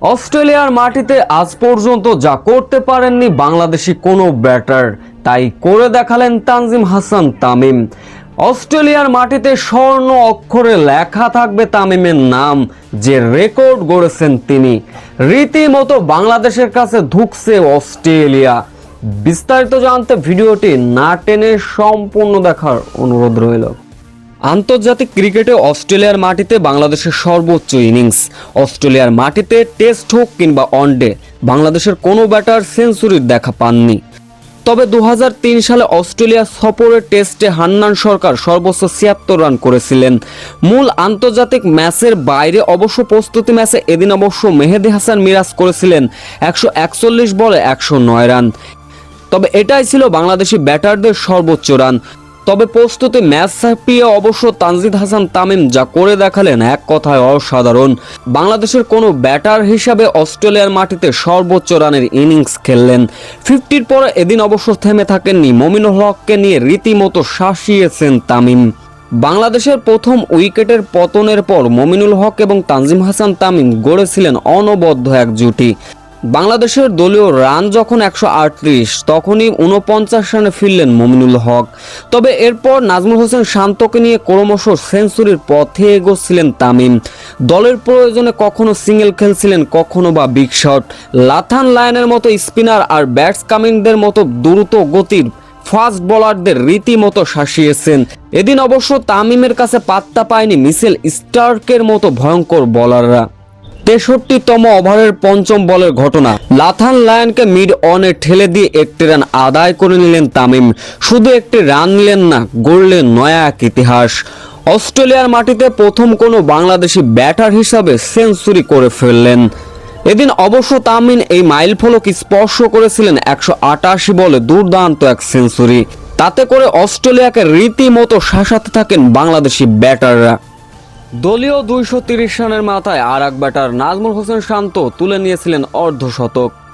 অস্ট্রেলিয়ার মাটিতে আজ পর্যন্ত যা করতে পারেননি বাংলাদেশি কোনো ব্যাটার, তাই করে দেখালেন তানজিম হাসান তামিম। অস্ট্রেলিয়ার মাটিতে স্বর্ণ অক্ষরে লেখা থাকবে তামিমের নাম, যে রেকর্ড গড়েছেন তিনি। রীতিমতো বাংলাদেশের কাছে ধুঁকছে অস্ট্রেলিয়া। বিস্তারিত জানতে ভিডিওটি না টেনে সম্পূর্ণ দেখার অনুরোধ রইল। আন্তর্জাতিক ক্রিকেটে অস্ট্রেলিয়ার মাটিতে বাংলাদেশের সর্বোচ্চ ইনিংস। অস্ট্রেলিয়ার মাটিতে টেস্ট হোক কিংবা ওয়ানডে, বাংলাদেশের কোনো ব্যাটার সেঞ্চুরির দেখা পাননি। তবে 2003 সালে অস্ট্রেলিয়া সফরের টেস্টে হান্নান সরকার সর্বোচ্চ 76 রান করেছিলেন। মূল আন্তর্জাতিক ম্যাচের বাইরে অবশ্য প্রস্তুতি ম্যাচে এদিন অবশ্য মেহেদী হাসান মিরাজ করেছিলেন 141 বলে 109 রান। তবে এটাই ছিল বাংলাদেশি ব্যাটারদের সর্বোচ্চ রান। তবে প্রস্তুতি ম্যাচ ছাপিয়ে অবশ্য তানজিদ হাসান তামিম যা করে দেখালেন এক কথায় অসাধারণ। বাংলাদেশের কোনো ব্যাটার হিসাবে অস্ট্রেলিয়ার মাটিতে সর্বোচ্চ রানের ইনিংস খেললেন। 50-র পরে এদিন অবশ্য থেমে থাকেননি, মমিনুল হককে নিয়ে রীতিমতো শাসিয়েছেন তামিম। বাংলাদেশের প্রথম উইকেটের পতনের পর মমিনুল হক এবং তানজিম হাসান তামিম গড়েছিলেন অনবদ্য এক জুটি। বাংলাদেশের দলীয় রান যখন 138, তখনই 49 রানে ফিরলেন মমিনুল হক। তবে এরপর নাজমুল হোসেন শান্তকে নিয়ে ক্রমশ সেঞ্চুরির পথে এগোচ্ছিলেন তামিম। দলের প্রয়োজনে কখনো সিঙ্গেল খেলছিলেন, কখনো বা বিগ শট। লাথান লায়নের মতো স্পিনার আর ব্যাটসম্যানদের মতো দ্রুত গতির ফাস্ট বোলারদের রীতিমতো শাসিয়েছেন। এদিন অবশ্য তামিমের কাছে পাত্তা পায়নি মিচেল স্টার্কের মতো ভয়ঙ্কর বোলাররা। 63তম ওভারের পঞ্চম বলের ঘটনা, লাথান লায়নকে মিড অনে ঠেলে দিয়ে একটি রান আদায় করে নিলেন তামিম। শুধু একটি রান নিলেন না, গড়লেন নয়া এক ইতিহাস। অস্ট্রেলিয়ার মাটিতে প্রথম কোনো বাংলাদেশি ব্যাটার হিসাবে সেঞ্চুরি করে ফেললেন। এদিন অবশ্য তামিম এই মাইলফলক স্পর্শ করেছিলেন 188 বলে দুর্দান্ত এক সেঞ্চুরি। তাতে করে অস্ট্রেলিয়াকে রীতিমতো শাসাতে থাকেন বাংলাদেশি ব্যাটাররা। দলীয় 230 রানের মাথায় আর এক ব্যাটার নাজমুল হোসেন শান্ত তুলে নিয়েছিলেন অর্ধশতক।